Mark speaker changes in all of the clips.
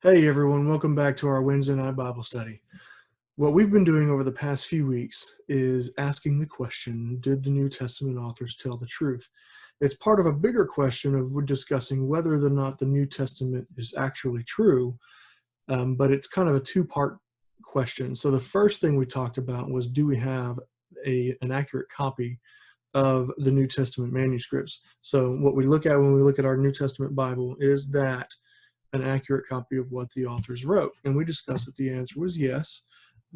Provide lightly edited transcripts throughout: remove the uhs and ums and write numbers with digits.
Speaker 1: Hey everyone, welcome back to our Wednesday night Bible study. What we've been doing over the past few weeks is asking the question, did the New Testament authors tell the truth? It's part of a bigger question of discussing whether or not the New Testament is actually true, but it's kind of a two-part question. So the first thing we talked about was, do we have an accurate copy of the New Testament manuscripts? So what we look at when we look at our New Testament Bible is that an accurate copy of what the authors wrote. And we discussed that the answer was yes,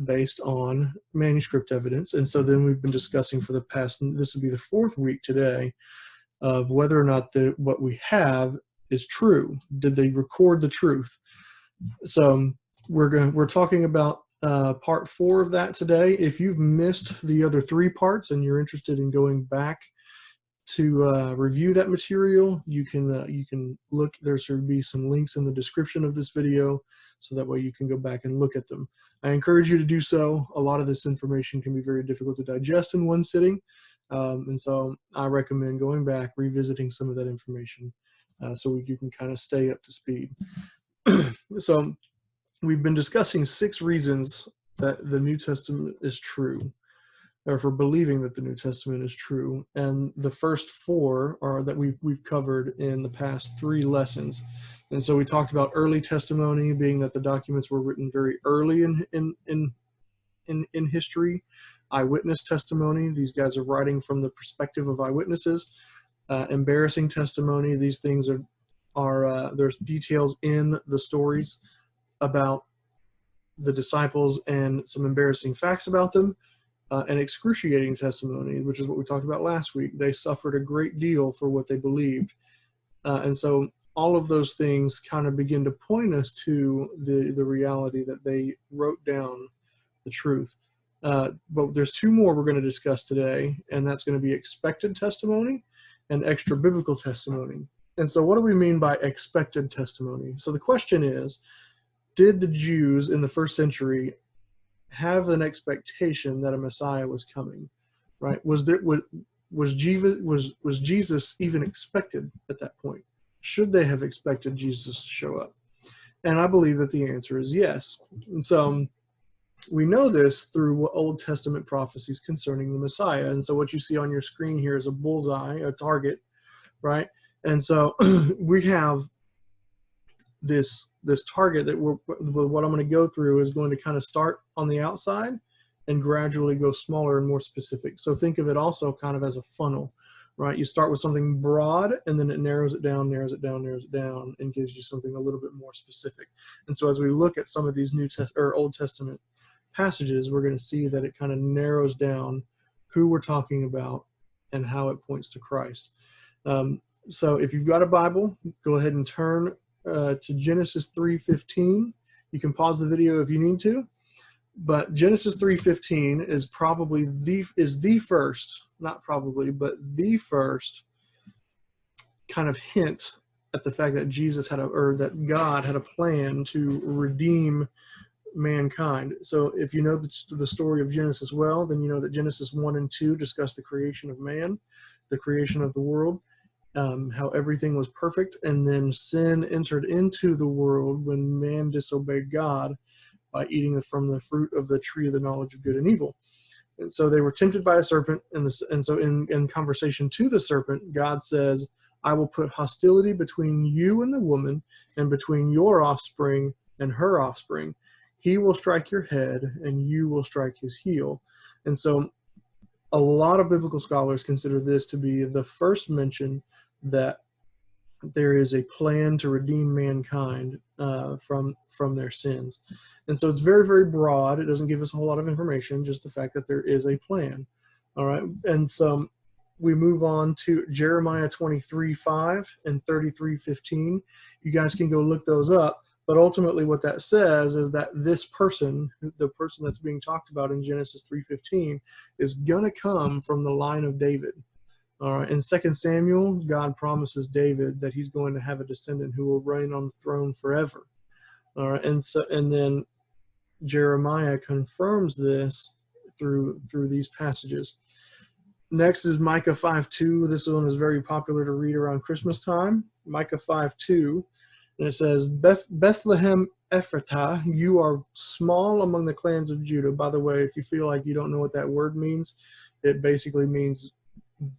Speaker 1: based on manuscript evidence. And so then we've been discussing for the past, this will be the fourth week today, of whether or not what we have is true. Did they record the truth? So we're talking about part 4 of that today. If you've missed the other 3 parts and you're interested in going back to review that material, you can look. There should be some links in the description of this video, so that way you can go back and look at them. I encourage you to do so. A lot of this information can be very difficult to digest in one sitting, and so I recommend going back, revisiting some of that information, so you can kind of stay up to speed. So we've been discussing 6 reasons that the New Testament is true, or for believing that the New Testament is true. And the first 4 are that we've covered in the past 3 lessons. And so we talked about early testimony, being that the documents were written very early in history. Eyewitness testimony, these guys are writing from the perspective of eyewitnesses. Embarrassing testimony, these things are there's details in the stories about the disciples and some embarrassing facts about them. And excruciating testimony, which is what we talked about last week. They suffered a great deal for what they believed. And so all of those things kind of begin to point us to the reality that they wrote down the truth. But there's 2 more we're going to discuss today, and that's going to be expected testimony and extra biblical testimony. And so what do we mean by expected testimony? So the question is, did the Jews in the first century have an expectation that a Messiah was coming, right? Was Jesus even expected at that point? Should they have expected Jesus to show up? And I believe that the answer is yes. And so we know this through Old Testament prophecies concerning the Messiah. And so what you see on your screen here is a bullseye, a target, right? And so we have this target that what I'm going to go through is going to kind of start on the outside and gradually go smaller and more specific. So think of it also kind of as a funnel, right? You start with something broad, and then it narrows it down, and gives you something a little bit more specific. And so as we look at some of these Old Testament passages, we're going to see that it kind of narrows down who we're talking about and how it points to Christ. So if you've got a Bible, go ahead and turn to Genesis 3:15. You can pause the video if you need to, but Genesis 3:15 is probably the first, not probably, but the first kind of hint at the fact that that God had a plan to redeem mankind. So if you know the story of Genesis well, then you know that Genesis 1 and 2 discuss the creation of man, the creation of the world, how everything was perfect, and then sin entered into the world when man disobeyed God by eating from the fruit of the tree of the knowledge of good and evil. And so they were tempted by a serpent, and so in conversation to the serpent, God says, I will put hostility between you and the woman, and between your offspring and her offspring. He will strike your head, and you will strike his heel. And so a lot of biblical scholars consider this to be the first mention that there is a plan to redeem mankind from their sins. And so it's very, very broad. It doesn't give us a whole lot of information, just the fact that there is a plan. All right. And so we move on to Jeremiah 23:5 and 33:15. You guys can go look those up. But ultimately what that says is that this person, the person that's being talked about in Genesis 3:15, is going to come from the line of David. All right. In 2 Samuel, God promises David that he's going to have a descendant who will reign on the throne forever. All right. And then Jeremiah confirms this through these passages. Next is Micah 5:2. This one is very popular to read around Christmas time. Micah 5:2 And it says, Bethlehem Ephratah, you are small among the clans of Judah. By the way, if you feel like you don't know what that word means, it basically means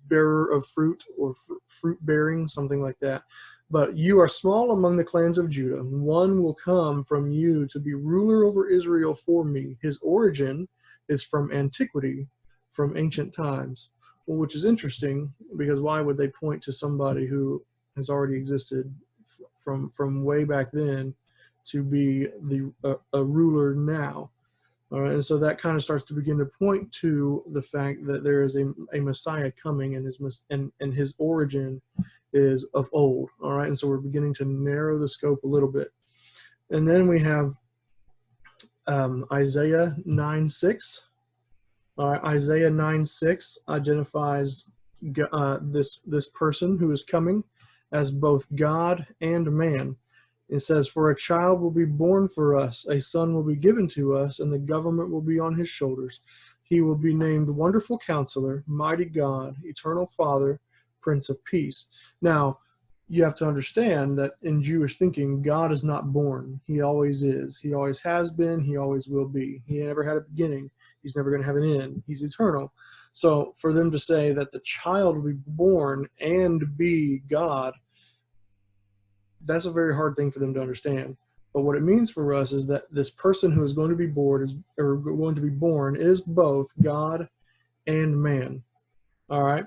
Speaker 1: bearer of fruit or fruit bearing, something like that. But you are small among the clans of Judah. One will come from you to be ruler over Israel for me. His origin is from antiquity, from ancient times. Well, which is interesting, because why would they point to somebody who has already existed from way back then to be a ruler now? All right, and so that kind of starts to begin to point to the fact that there is a Messiah coming, and his origin is of old. All right, and so we're beginning to narrow the scope a little bit. And then we have Isaiah 9:6. All right, Isaiah 9:6 identifies this person who is coming as both God and man. It says, "For a child will be born for us, a son will be given to us, and the government will be on his shoulders. He will be named Wonderful Counselor, Mighty God, Eternal Father, Prince of Peace." Now, you have to understand that in Jewish thinking, God is not born. He always is. He always has been. He always will be. He never had a beginning. He's never going to have an end. He's eternal. So for them to say that the child will be born and be God, that's a very hard thing for them to understand. But what it means for us is that this person who is going to be born is both God and man. All right.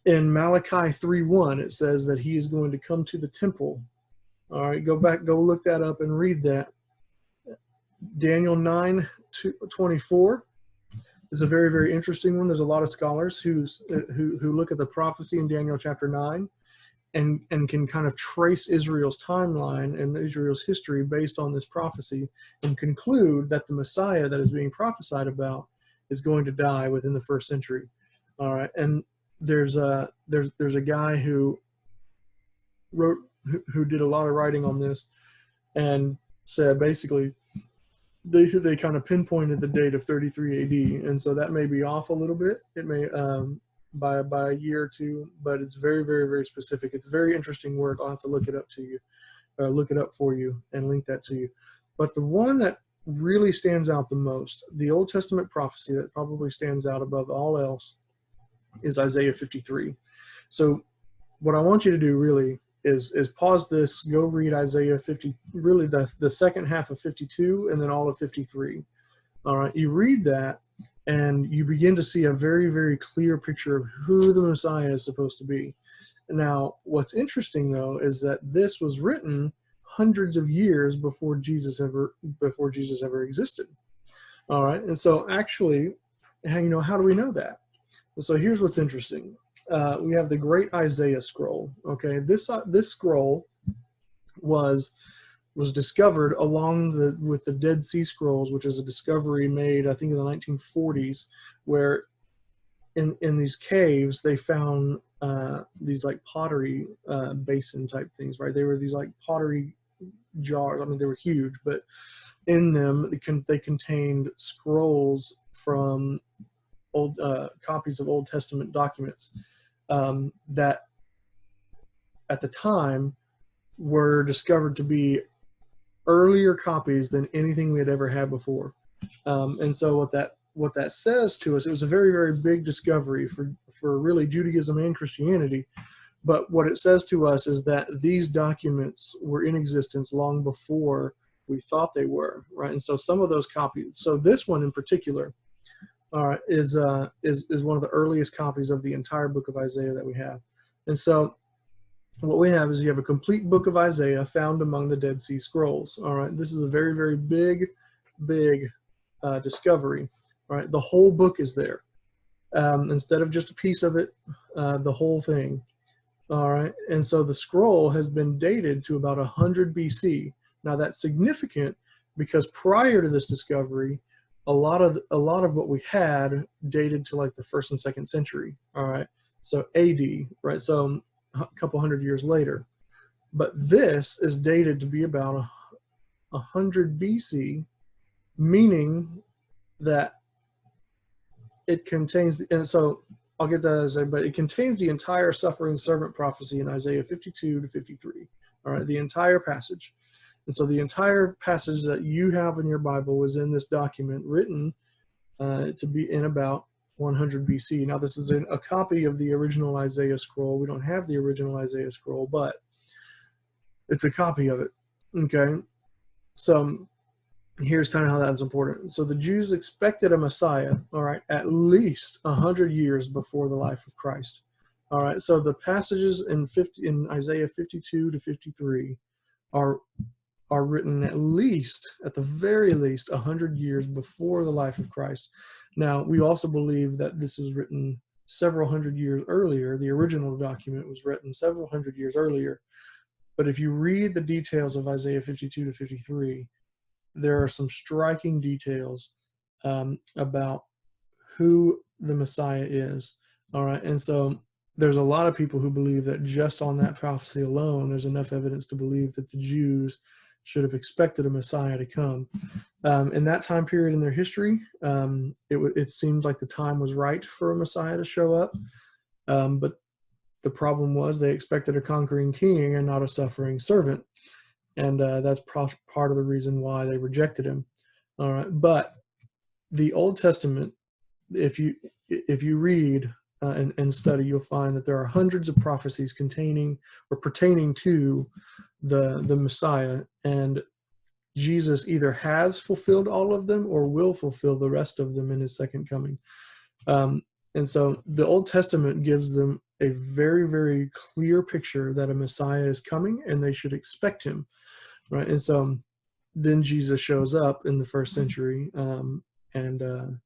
Speaker 1: In Malachi 3:1, it says that he is going to come to the temple. All right, go look that up and read that. Daniel 9:24 is a very, very interesting one. There's a lot of scholars who look at the prophecy in Daniel chapter 9 and can kind of trace Israel's timeline and Israel's history based on this prophecy, and conclude that the Messiah that is being prophesied about is going to die within the 1st century. All right, and there's a guy who did a lot of writing on this, and said basically they kind of pinpointed the date of 33 AD, and so that may be off a little bit. It may by a year or two, but it's very, very, very specific. It's very interesting work. I'll have to look it up for you and link that to you. But the one that really stands out the most, the Old Testament prophecy that probably stands out above all else, is Isaiah 53. So what I want you to do really is pause this, go read Isaiah 50, really the second half of 52 and then all of 53. All right, you read that and you begin to see a very, very clear picture of who the Messiah is supposed to be. Now, what's interesting though is that this was written hundreds of years before Jesus ever existed. All right, and so actually, how do we know that? So here's what's interesting. We have the Great Isaiah Scroll. Okay, this scroll was discovered along with the Dead Sea Scrolls, which is a discovery made, I think, in the 1940s, where in these caves they found these like pottery basin type things, right? They were these like pottery jars. I mean, they were huge, but in them they contained scrolls from old copies of Old Testament documents that at the time were discovered to be earlier copies than anything we had ever had before. And so what that says to us, it was a very, very big discovery for really Judaism and Christianity. But what it says to us is that these documents were in existence long before we thought they were, right? And so some of those copies, so this one in particular, is one of the earliest copies of the entire book of Isaiah that we have. And so what we have is you have a complete book of Isaiah found among the Dead Sea Scrolls. All right, this is a very, very big discovery. All right, the whole book is there instead of just a piece of it, the whole thing. All right, and so the scroll has been dated to about 100 BC. Now that's significant because prior to this discovery, a lot of what we had dated to like the 1st and 2nd century. All right, so AD, right? So a couple hundred years later. But this is dated to be about 100 BC, meaning that it contains, and so I'll get that as but it contains the entire suffering servant prophecy in Isaiah 52 to 53. All right, the entire passage. And so the entire passage that you have in your Bible was in this document written to be in about 100 BC. Now, this is a copy of the original Isaiah scroll. We don't have the original Isaiah scroll, but it's a copy of it. Okay, so here's kind of how that's important. So the Jews expected a Messiah, all right, at least 100 years before the life of Christ. All right, so the passages in Isaiah 52 to 53 are written at the very least 100 years before the life of Christ. Now, we also believe that this is written several hundred years earlier. The original document was written several hundred years earlier. But if you read the details of Isaiah 52 to 53, there are some striking details about who the Messiah is. All right, and so there's a lot of people who believe that just on that prophecy alone, there's enough evidence to believe that the Jews should have expected a Messiah to come. In that time period in their history, it seemed like the time was right for a Messiah to show up. But the problem was they expected a conquering king and not a suffering servant. And that's part of the reason why they rejected him. All right, but the Old Testament, if you read and study, you'll find that there are hundreds of prophecies containing or pertaining to the Messiah, and Jesus either has fulfilled all of them or will fulfill the rest of them in his second coming. And so the Old Testament gives them a very, very clear picture that a Messiah is coming and they should expect him. Right, and so then Jesus shows up in the first century and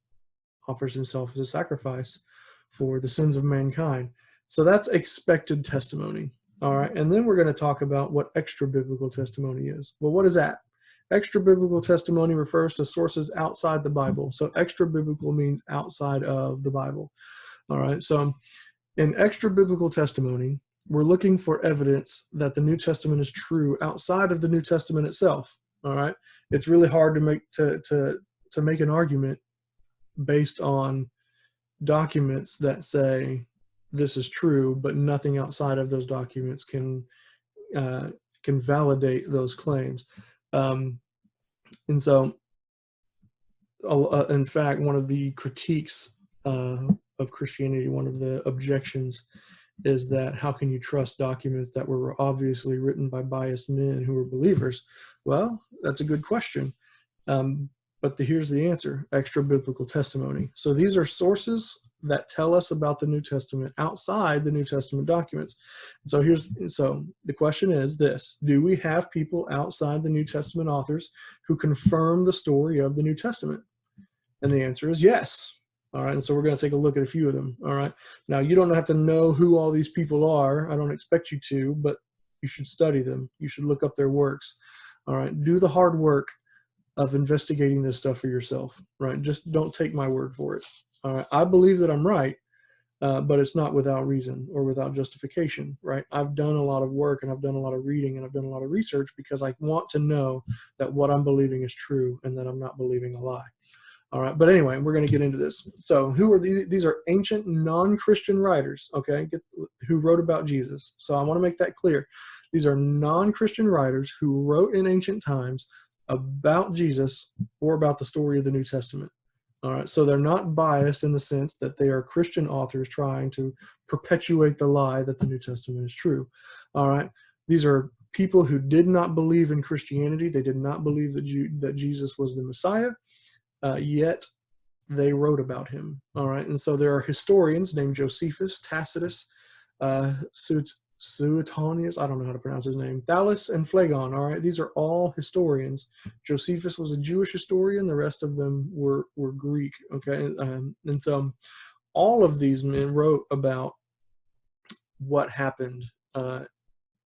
Speaker 1: offers himself as a sacrifice for the sins of mankind. So that's expected testimony. All right, and then we're going to talk about what extra biblical testimony is. Well, what is that? Extra biblical testimony refers to sources outside the Bible. So extra biblical means outside of the Bible. All right, so in extra biblical testimony, we're looking for evidence that the New Testament is true outside of the New Testament itself. All right, it's really hard to make an argument based on documents that say this is true, but nothing outside of those documents can validate those claims. And so, in fact, one of the critiques of Christianity, one of the objections, is that how can you trust documents that were obviously written by biased men who were believers? Well, that's a good question. But here's the answer: extra biblical testimony. So these are sources that tell us about the New Testament outside the New Testament documents. So the question is this: do we have people outside the New Testament authors who confirm the story of the New Testament? And the answer is yes. All right, and so we're going to take a look at a few of them. All right, now you don't have to know who all these people are. I don't expect you to, but you should study them. You should look up their works. All right, do the hard work of investigating this stuff for yourself. Right, just don't take my word for it. All right, I believe that I'm right, but it's not without reason or without justification. Right, I've done a lot of work and I've done a lot of reading and I've done a lot of research because I want to know that what I'm believing is true and that I'm not believing a lie. All right, but anyway, we're going to get into this. So who are these? These are ancient non-Christian writers, okay, who wrote about Jesus. So I want to make that clear. These are non-Christian writers who wrote in ancient times about Jesus or about the story of the New Testament. All right, so they're not biased in the sense that they are Christian authors trying to perpetuate the lie that the New Testament is true. All right, these are people who did not believe in Christianity. They did not believe that Jesus was the Messiah. Yet they wrote about him. All right, and so there are historians named Josephus, Tacitus, Suetonius, I don't know how to pronounce his name, Thallus, and Phlegon. All right, these are all historians. Josephus was a Jewish historian. The rest of them were Greek. Okay, and so all of these men wrote about what happened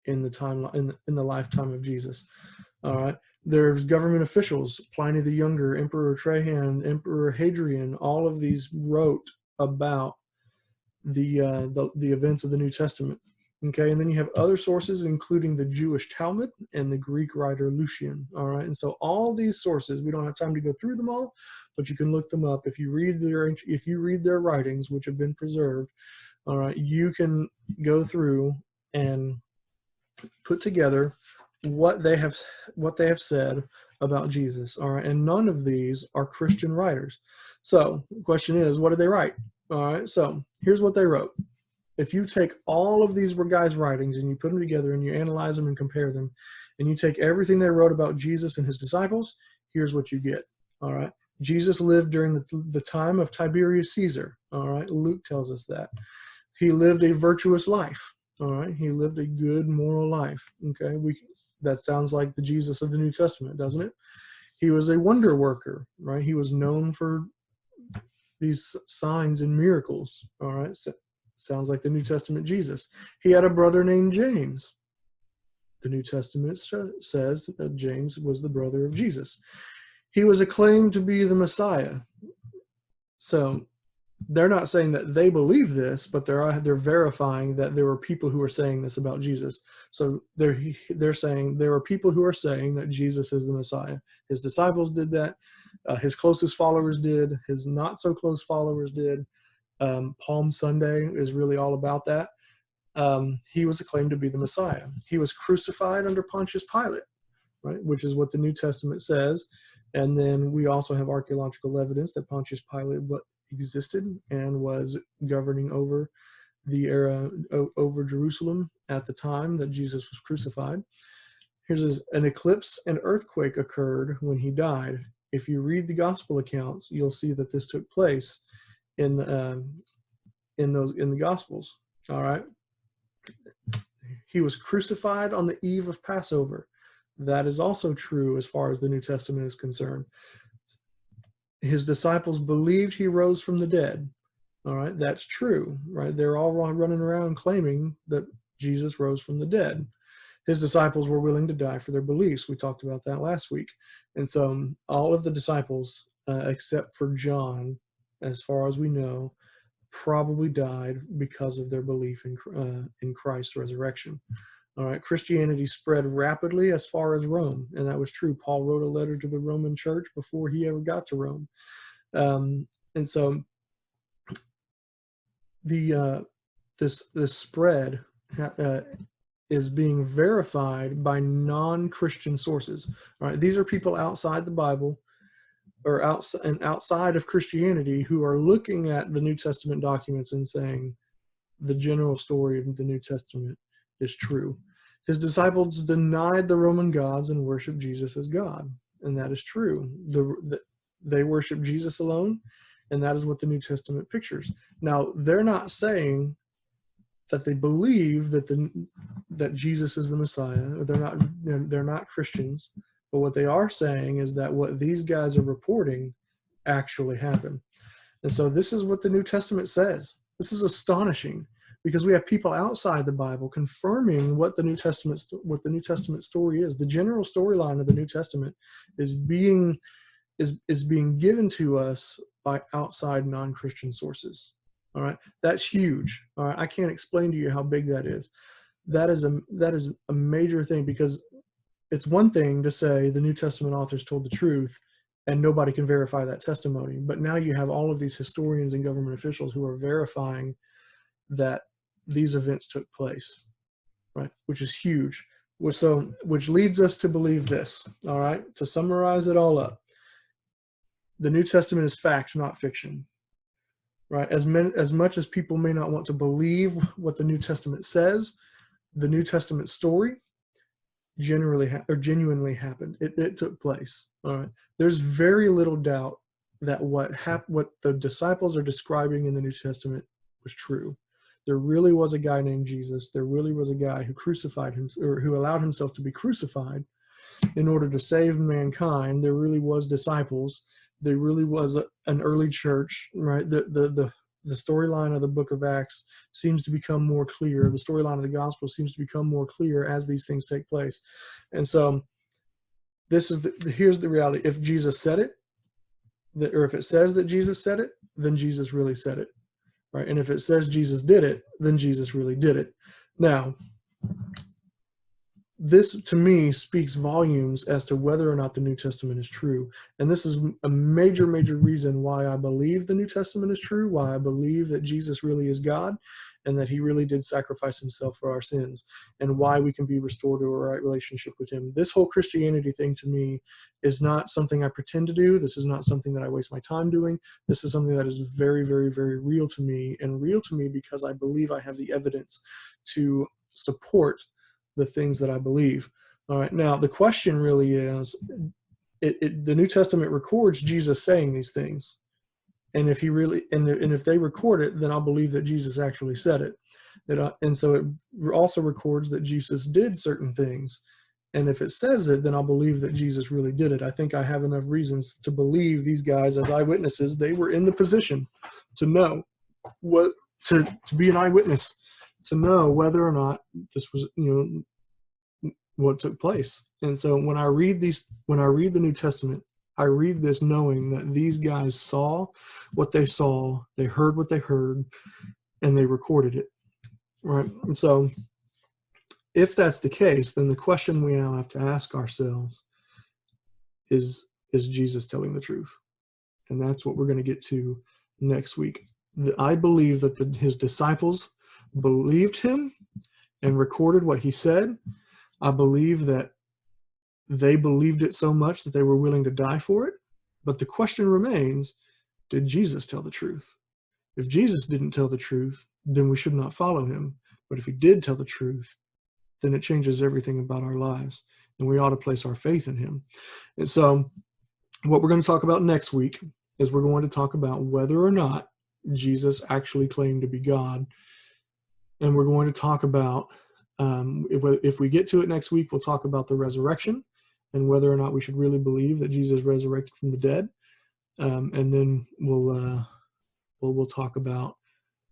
Speaker 1: in the lifetime of Jesus. All right. There's government officials, Pliny the Younger, Emperor Trajan, Emperor Hadrian. All of these wrote about the events of the New Testament. Okay, and then you have other sources, including the Jewish Talmud and the Greek writer Lucian. All right, and so all these sources, we don't have time to go through them all, but you can look them up if you read their writings, which have been preserved. All right, you can go through and put together what they have said about Jesus. All right, and none of these are Christian writers. So the question is, what did they write? All right, so here's what they wrote. If you take all of these guys' writings and you put them together and you analyze them and compare them, and you take everything they wrote about Jesus and his disciples, here's what you get. All right, Jesus lived during the time of Tiberius Caesar. All right, Luke tells us that. He lived a virtuous life. All right, he lived a good moral life. Okay, that sounds like the Jesus of the New Testament, doesn't it? He was a wonder worker, right? He was known for these signs and miracles. All right, so, sounds like the New Testament Jesus. He had a brother named James. The New Testament says that James was the brother of Jesus. He was acclaimed to be the Messiah. So they're not saying that they believe this, but they're verifying that there were people who were saying this about Jesus. So they're saying there are people who are saying that Jesus is the Messiah. His disciples did that. His closest followers did. His not so close followers did. Palm Sunday is really all about that. He was acclaimed to be the Messiah. He was crucified under Pontius Pilate, right? Which is what the New Testament says. And then we also have archaeological evidence that Pontius Pilate existed and was governing over the era over Jerusalem at the time that Jesus was crucified. Here's an eclipse and earthquake occurred when he died. If you read the gospel accounts, you'll see that this took place in the gospels. All right. He was crucified on the eve of Passover. That is also true as far as the New Testament is concerned. His disciples believed he rose from the dead. All right, that's true, right? They're all running around claiming that Jesus rose from the dead. His disciples were willing to die for their beliefs. We talked about that last week. And so all of the disciples, except for John, as far as we know, probably died because of their belief in Christ's resurrection. All right, Christianity spread rapidly as far as Rome, and that was true. Paul wrote a letter to the Roman church before he ever got to Rome. And so this spread is being verified by non-Christian sources. All right, these are people outside the Bible or outside of Christianity who are looking at the New Testament documents and saying the general story of the New Testament is true. His disciples denied the Roman gods and worshiped Jesus as God, and that is true. They worship Jesus alone, and that is what the New Testament pictures. Now, they're not saying that they believe that Jesus is the Messiah. They're not Christians, but what they are saying is that what these guys are reporting actually happened. And so this is what the New Testament says. This is astonishing because we have people outside the Bible confirming what the New Testament story is. The general storyline of the New Testament is being given to us by outside non-Christian sources. All right, that's huge. All right, I can't explain to you how big that is. That is a major thing, because it's one thing to say the New Testament authors told the truth and nobody can verify that testimony. But now you have all of these historians and government officials who are verifying that these events took place, right? Which is huge. Which leads us to believe this, all right? To summarize it all up, the New Testament is fact, not fiction, right? As much as people may not want to believe what the New Testament says, the New Testament story genuinely happened. It took place. All right. There's very little doubt that what the disciples are describing in the New Testament was true. There really was a guy named Jesus. There really was a guy who crucified him, or who allowed himself to be crucified in order to save mankind. There really was disciples. There really was an early church, right? The storyline of the book of Acts seems to become more clear. The storyline of the gospel seems to become more clear as these things take place. And so here's the reality. If Jesus said it, or if it says that Jesus said it, then Jesus really said it, right? And if it says Jesus did it, then Jesus really did it. Now, this to me speaks volumes as to whether or not the New Testament is true. And this is a major, major reason why I believe the New Testament is true, why I believe that Jesus really is God, and that he really did sacrifice himself for our sins, and why we can be restored to a right relationship with him. This whole Christianity thing to me is not something I pretend to do. This is not something that I waste my time doing. This is something that is very, very, very real to me, and real to me because I believe I have the evidence to support the things that I believe. All right, now the question really is, the New Testament records Jesus saying these things. And if he really, and if they record it, then I'll believe that Jesus actually said it. And so it also records that Jesus did certain things. And if it says it, then I'll believe that Jesus really did it. I think I have enough reasons to believe these guys as eyewitnesses. They were in the position to know what, to be an eyewitness, to know whether or not this was, what took place. And so when I read the New Testament, I read this knowing that these guys saw what they saw, they heard what they heard, and they recorded it, right? And so if that's the case, then the question we now have to ask ourselves is Jesus telling the truth? And that's what we're going to get to next week. I believe that his disciples believed him and recorded what he said. I believe that they believed it so much that they were willing to die for it. But the question remains, did Jesus tell the truth? If Jesus didn't tell the truth, then we should not follow him. But if he did tell the truth, then it changes everything about our lives, and we ought to place our faith in him. And so what we're going to talk about next week is we're going to talk about whether or not Jesus actually claimed to be God. And we're going to talk about, if we get to it next week, we'll talk about the resurrection and whether or not we should really believe that Jesus resurrected from the dead. And then we'll talk about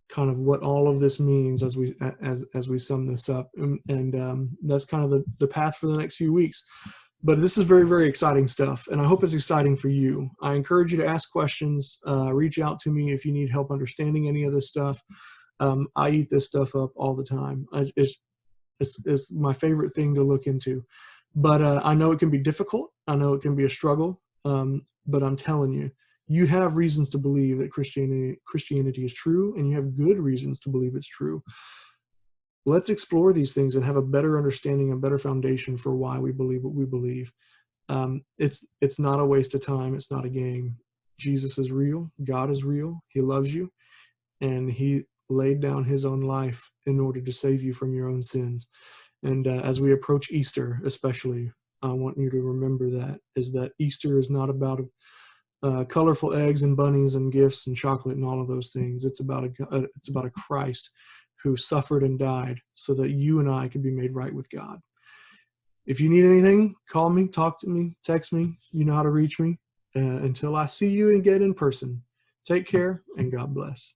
Speaker 1: kind of what all of this means as we sum this up. And that's kind of the path for the next few weeks. But this is very, very exciting stuff, and I hope it's exciting for you. I encourage you to ask questions, reach out to me if you need help understanding any of this stuff. I eat this stuff up all the time. It's my favorite thing to look into. But I know it can be difficult. I know it can be a struggle. But I'm telling you, you have reasons to believe that Christianity is true, and you have good reasons to believe it's true. Let's explore these things and have a better understanding, a better foundation for why we believe what we believe. It's not a waste of time. It's not a game. Jesus is real. God is real. He loves you, and he laid down his own life in order to save you from your own sins. And as we approach Easter, especially, I want you to remember that Easter is not about colorful eggs and bunnies and gifts and chocolate and all of those things. It's about a Christ who suffered and died so that you and I could be made right with God. If you need anything, call me, talk to me, text me. You know how to reach me. Until I see you again in person, take care and God bless.